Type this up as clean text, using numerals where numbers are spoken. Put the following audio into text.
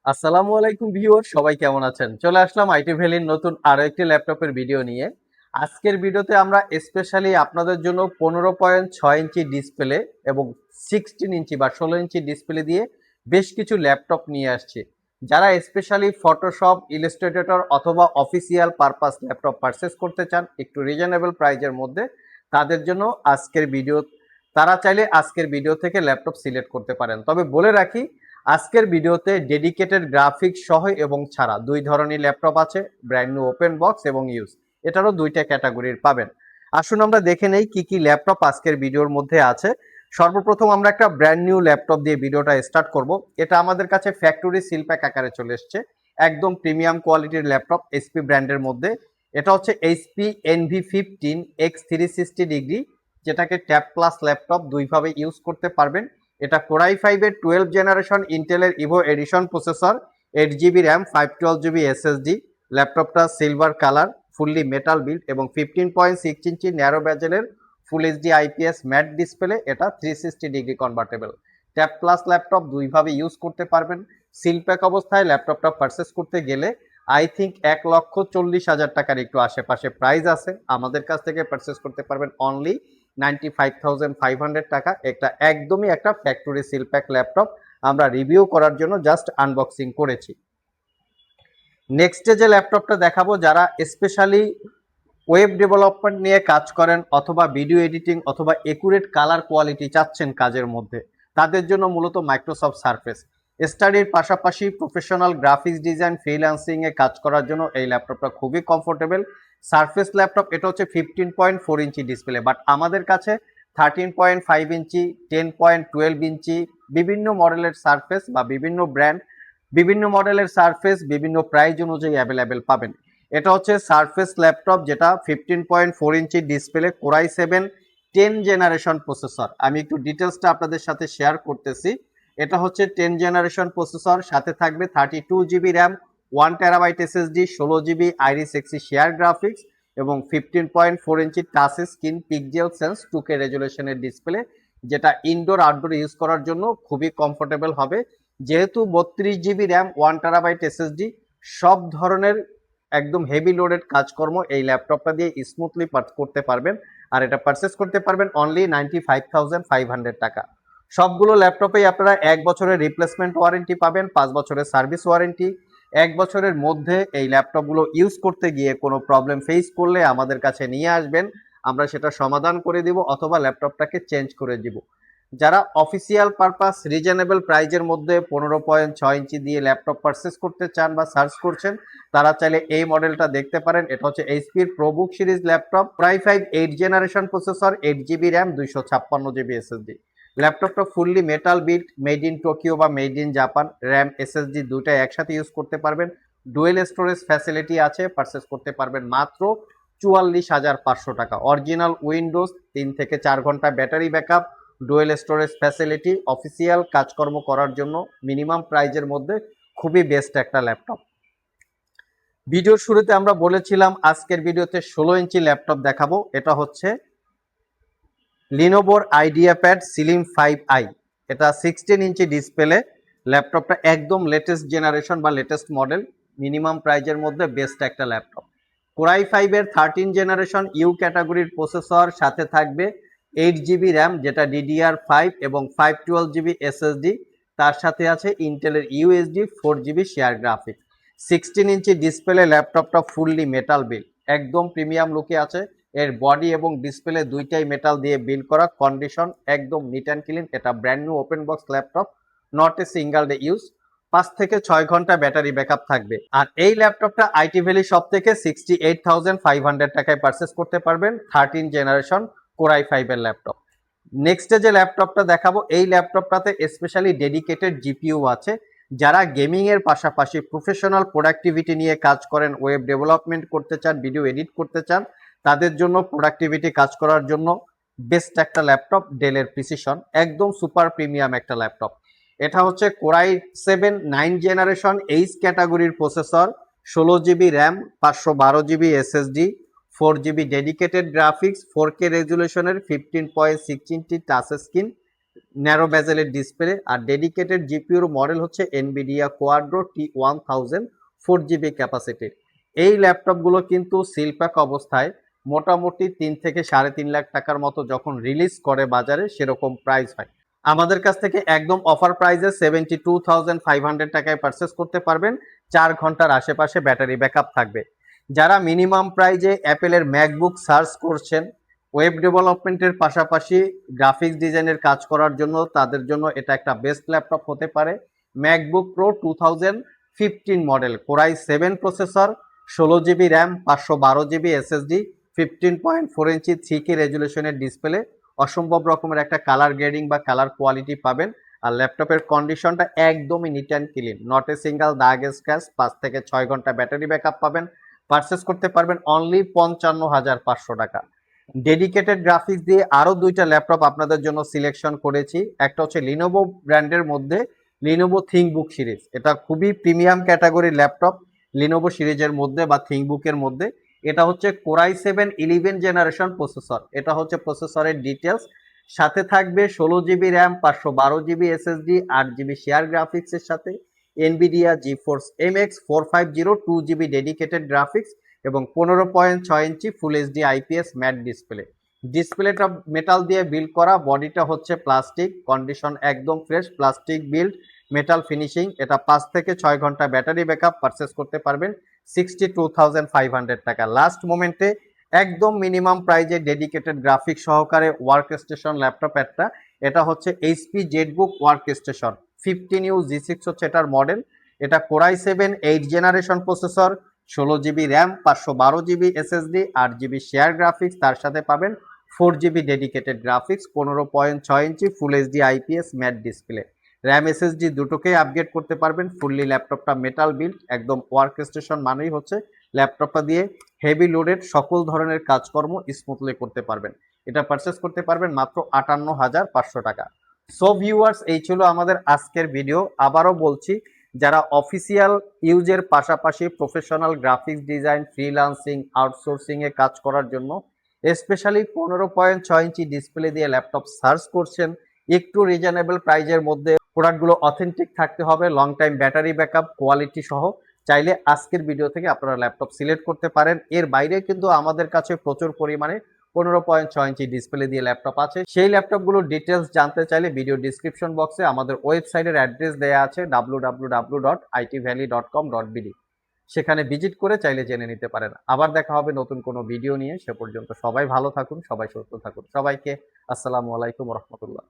আসসালামু আলাইকুম ভিউয়ার, সবাই কেমন আছেন? চলে আসলাম আইটি ভ্যালির নতুন আরো একটি ল্যাপটপের ভিডিও নিয়ে। আজকের ভিডিওতে আমরা স্পেশালি আপনাদের জন্য 15.6 ইঞ্চি ডিসপ্লে এবং 16 ইঞ্চি বা 16 ইঞ্চি ডিসপ্লে দিয়ে বেশ কিছু ল্যাপটপ নিয়ে আসছি। যারা স্পেশালি ফটোশপ, ইলাস্ট্রেটর অথবা অফিসিয়াল পারপাস ল্যাপটপ পারচেস করতে চান একটু রিজনেবল প্রাইজের মধ্যে, তাদের জন্য আজকের ভিডিও। তারা চাইলে আজকের ভিডিও থেকে ল্যাপটপ সিলেক্ট করতে পারেন। তবে বলে রাখি, আজকের ভিডিওতে ডেডিকেটেড গ্রাফিক্স সহ এবং ছাড়া দুই ধরনের ল্যাপটপ আছে, ব্র্যান্ড নিউ ওপেন বক্স এবং ইউজ। এটারও দুইটা ক্যাটাগরির পাবেন। আসুন আমরা দেখে নেই কি কি ল্যাপটপ আজকের ভিডিওর মধ্যে আছে। সর্বপ্রথম আমরা একটা ব্র্যান্ড নিউ ল্যাপটপ দিয়ে ভিডিওটা স্টার্ট করব। এটা আমাদের কাছে ফ্যাক্টরি সিল প্যাক আকারে চলে এসছে, একদম প্রিমিয়াম কোয়ালিটির ল্যাপটপ এইচপি ব্র্যান্ডের মধ্যে। এটা হচ্ছে এইচপি NV15X360 ডিগ্রি, যেটাকে ট্যাব প্লাস ল্যাপটপ দুইভাবে ইউজ করতে পারবেন। এটা কোরাই 5-এর 12 জেনারেশন ইন্টেলের Evo edition processor, 8 GB RAM, 512 GB SSD. ল্যাপটপটা silver colour, fully metal build এবং 15.6 ইঞ্চি ন্যারো ব্যাজেলের full HD IPS matte display. এটা 360 degree convertible. Tab plus laptop দুইভাবে ইউজ করতে পারবেন। সিলপ্যাক অবস্থায় ল্যাপটপটা পারচেস করতে গেলে আই থিঙ্ক 1,40,000 টাকার একটু আশেপাশে প্রাইস আছে। আমাদের কাছ থেকে পারচেস করতে পারবেন অনলি 95,500 টাকা। এটা একদমই একটা ফ্যাক্টরি সিল প্যাক ল্যাপটপ, আমরা রিভিউ করার জন্য জাস্ট আনবক্সিং করেছি। নেক্সটে যে ল্যাপটপটা দেখাবো, যারা স্পেশালি ওয়েব ডেভেলপমেন্ট নিয়ে কাজ করেন অথবা ভিডিও এডিটিং অথবা একুরেট কালার কোয়ালিটি চাচ্ছেন কাজের মধ্যে, তাদের জন্য মূলত মাইক্রোসফট সারফেস। স্টাডির পাশাপাশি প্রফেশনাল গ্রাফিক্স ডিজাইন, ফ্রিল্যান্সিং এ কাজ করার জন্য এই ল্যাপটপটা খুবই কমফোর্টেবল। সারফেস ল্যাপটপ, এটা হচ্ছে 15.4 ইঞ্চি ডিসপ্লে, বাট আমাদের কাছে 13.5 ইঞ্চি, 10.12 ইঞ্চি বিভিন্ন মডেলের সারফেস বা বিভিন্ন ব্র্যান্ড, বিভিন্ন মডেলের সারফেস বিভিন্ন প্রাইস অনুযায়ী অ্যাভেলেবেল পাবেন। এটা হচ্ছে সারফেস ল্যাপটপ, যেটা 15.4 inch display, core i 7 10 generation processor. আমি একটু ডিটেলসটা আপনাদের সাথে শেয়ার করতেছি। এটা হচ্ছে 10 জেনারেশন প্রসেসর, সাথে থাকবে 32 GB RAM, 1 terabyte SSD, 16 GB Iris Xe share graphics এবং 15.4 inch touch screen pixel sense 2K রেজুলেশনের ডিসপ্লে, যেটা ইনডোর আউটডোর ইউজ করার জন্য খুবই কমফোর্টেবল হবে। যেহেতু 32 জিবি র্যাম, 1 টেরাবাইট এসএসডি, সব ধরনের একদম হেভি লোডেড কাজকর্ম এই ল্যাপটপটা দিয়ে স্মুথলি করতে পারবেন। আর এটা পারচেস করতে পারবেন অনলি 95,500 টাকা। সবগুলো ল্যাপটপেই আপনারা 1 বছরের রিপ্লেসমেন্ট ওয়ারেন্টি পাবেন, 5 বছরের সার্ভিস ওয়ারেন্টি। 1 বছরের মধ্যে এই ল্যাপটপগুলো ইউজ করতে গিয়ে কোনো প্রবলেম ফেস করলে আমাদের কাছে নিয়ে আসবেন, আমরা সেটা সমাধান করে দিব অথবা ল্যাপটপটাকে চেঞ্জ করে দিব। যারা অফিসিয়াল পারপাস রিজনেবল প্রাইজের মধ্যে 15.6 ইঞ্চি দিয়ে ল্যাপটপ পারচেস করতে চান বা সার্চ করছেন, তারা চাইলে এই মডেলটা দেখতে পারেন। এটা হচ্ছে এইচপির প্রোবুক সিরিজ ল্যাপটপ, প্রাই 8 generation processor, 8 GB RAM, 256 GB SSD. ল্যাপটপটা fully metal build, made in Tokyo বা made in Japan. RAM SSD দুটাই একসাথে ইউজ করতে পারবেন। ডুয়েল স্টোরেজ ফ্যাসিলিটি আছে, পারচেস করতে পারবেন মাত্র 44,500 টাকা। অরিজিনাল উইন্ডোজ, 3 থেকে 4 ঘন্টা battery backup, dual storage facility, official কাজকর্ম করার জন্য মিনিমাম প্রাইজের মধ্যে খুবই বেস্ট একটা ল্যাপটপ। ভিডিওর শুরুতে আমরা বলেছিলাম আজকের ভিডিওতে 16 ইঞ্চি ল্যাপটপ দেখাবো। এটা হচ্ছে লিনোভোর আইডিয়াপ্যাড সিলিম 5i। এটা 16 ইঞ্চি ডিসপ্লে ল্যাপটপটা, একদম লেটেস্ট জেনারেশন বা লেটেস্ট মডেল, মিনিমাম প্রাইজের মধ্যে বেস্ট একটা ল্যাপটপ। কোরাই 5-এর 13 জেনারেশন ইউ ক্যাটাগরির প্রসেসর, সাথে থাকবে 8 জিবি র্যাম, যেটা DDR5 এবং 512 জিবি এসএসডি। তার সাথে আছে ইন্টেলের USD 4 GB share graphics. 16 inch display ল্যাপটপটা ফুললি মেটাল বিল্ড, একদম প্রিমিয়াম লুকে আছে। এর বডি এবং ডিসপ্লে দুইটাই মেটাল দিয়ে বিল্ড করা, কন্ডিশন একদম নিট অ্যান্ড ক্লিন। এটা brand new open box laptop, not a single day use. 5 থেকে 6 ঘন্টা ব্যাটারি ব্যাকআপ থাকবে। আর এই ল্যাপটপটা আইটি ভ্যালি শপ থেকে 68,500 টাকায় পারচেস করতে পারবেন, 13 জেনারেশন কোরাই 5-এর ল্যাপটপ। নেক্সটে যে ল্যাপটপটা দেখাবো, এই ল্যাপটপটাতে স্পেশালি ডেডিকেটেড জিপিইউ আছে। যারা গেমিং এর পাশাপাশি প্রফেশনাল প্রোডাক্টিভিটি নিয়ে কাজ করেন, ওয়েব ডেভেলপমেন্ট করতে চান, ভিডিও এডিট করতে চান, তাদের জন্য প্রোডাক্টিভিটি কাজ করার জন্য বেস্ট একটা ল্যাপটপ, ডেলের প্রিসিশন, একদম সুপার প্রিমিয়াম একটা ল্যাপটপ। এটা হচ্ছে কোরাই 7 9 জেনারেশন এইচ ক্যাটাগরির processor, 16 GB RAM, 512 GB SSD, 4 GB dedicated graphics, 4K রেজুলেশনের 15.6 ইঞ্চি টাচ স্ক্রিন, ন্যারো বেজেলের ডিসপ্লে। আর ডেডিকেটেড জিপিইউর মডেল হচ্ছে এনভিডিয়া কোয়াড্রো T1000 4GB ক্যাপাসিটির। এই ল্যাপটপগুলো কিন্তু সিল প্যাক অবস্থায় মোটামুটি 3 থেকে 3.5 লাখ টাকার মতো যখন রিলিজ করে বাজারে সেরকম প্রাইস হয়। আমাদের কাছ থেকে একদম অফার প্রাইসে 72,500 টাকায় পারচেস করতে পারবেন। 4 ঘন্টার আশেপাশে ব্যাটারি ব্যাকআপ থাকবে। যারা মিনিমাম প্রাইজে অ্যাপেলের ম্যাকবুক সার্চ করছেন, ওয়েব ডেভেলপমেন্টের পাশাপাশি গ্রাফিক্স ডিজাইনের কাজ করার জন্য, তাদের জন্য এটা একটা বেস্ট ল্যাপটপ হতে পারে। MacBook pro 2015 model, core i 7 processor, 16GB RAM, 512GB SSD, 15.4 ইঞ্চি 3K রেজুলেশনের ডিসপ্লে, অসম্ভব রকমের একটা কালার গ্রেডিং বা কালার কোয়ালিটি পাবেন। আর ল্যাপটপের কন্ডিশনটা একদমই neat and clean, not a single দাগ স্ক্র্যাচ, 5 থেকে 6 ঘন্টা ব্যাটারি ব্যাকআপ পাবেন। পারচেস করতে পারবেন অনলি 55,500 টাকা। ডেডিকেটেড গ্রাফিক্স দিয়ে আরো 2টা ল্যাপটপ আপনাদের জন্য সিলেকশন করেছি। একটা হচ্ছে লিনোভো ব্র্যান্ডের মধ্যে লিনোভো থিংকবুক সিরিজ, এটা খুবই প্রিমিয়াম ক্যাটাগরির ল্যাপটপ লিনোভো সিরিজের মধ্যে বা থিংকবুকের মধ্যে। এটা হচ্ছে কোরাই 7 11 জেনারেশন প্রসেসর। এটা হচ্ছে প্রসেসরের ডিটেলস। সাথে থাকবে 16GB RAM, 512GB SSD, 8GB share গ্রাফিক্সের সাথে Nvidia GeForce MX 450 2GB dedicated graphics এবং 15.6 inch full HD IPS matte display. ডিসপ্লেটা মেটাল দিয়ে বিল্ড করা, বডিটা হচ্ছে প্লাস্টিক, কন্ডিশন একদম fresh, plastic build, metal finishing. এটা 5 থেকে 6 ঘন্টা ব্যাটারি ব্যাকআপ। পারচেস করতে পারবেন 62,500 টাকা। লাস্ট মোমেন্টে একদম মিনিমাম প্রাইজে ডেডিকেটেড গ্রাফিক সহকারে ওয়ার্ক স্টেশন ল্যাপটপ একটা, এটা হচ্ছে HP Jetbook work station 15U G6 হচ্ছে এটার মডেল। এটা core i 7 8 generation processor, 16GB RAM, 512GB SSD, 8GB share graphics, তার সাথে পাবেন 4GB dedicated graphics, 15.6 inch full HD IPS matte display. RAM SSD দুটোকেই আপগ্রেড করতে পারবেন। ফুললি ল্যাপটপটা মেটাল বিল্ড, একদম ওয়ার্ক স্টেশন মানেই হচ্ছে ল্যাপটপটা দিয়ে হেভি লোডেড সকল ধরনের কাজকর্ম স্মুথলি করতে পারবেন। এটা পারচেস করতে পারবেন মাত্র 58,500 টাকা। সো ভিউয়ার্স, এই ছিল আমাদের আজকের ভিডিও। আবারও বলছি, যারা অফিসিয়াল ইউজের পাশাপাশি professional graphics design, freelancing, outsourcing এ কাজ করার জন্য স্পেশালি 15.6 ইঞ্চি ডিসপ্লে দিয়ে ল্যাপটপ সার্চ করছেন, একটু রিজনেবল প্রাইজের মধ্যে, প্রোডাক্টগুলো অথেন্টিক থাকতে হবে, long time battery backup, quality সহ, চাইলে আজকের ভিডিও থেকে আপনারা ল্যাপটপ সিলেক্ট করতে পারেন। এর বাইরে কিন্তু আমাদের কাছে প্রচুর পরিমাণে 15.6 ইঞ্চি ডিসপ্লে দিয়ে ল্যাপটপ আছে। সেই ল্যাপটপগুলোর ডিটেলস জানতে চাইলে ভিডিও ডিসক্রিপশন বক্সে আমাদের ওয়েবসাইটের অ্যাড্রেস দেওয়া আছে www.itvalley.com.bd, সেখানে ভিজিট করে চাইলে জেনে নিতে পারেন। আবার দেখা হবে নতুন কোনো ভিডিও নিয়ে। সে পর্যন্ত সবাই ভালো থাকুন, সবাই সুস্থ থাকুন। সবাইকে আসসালামু আলাইকুম রহমতুল্লাহ।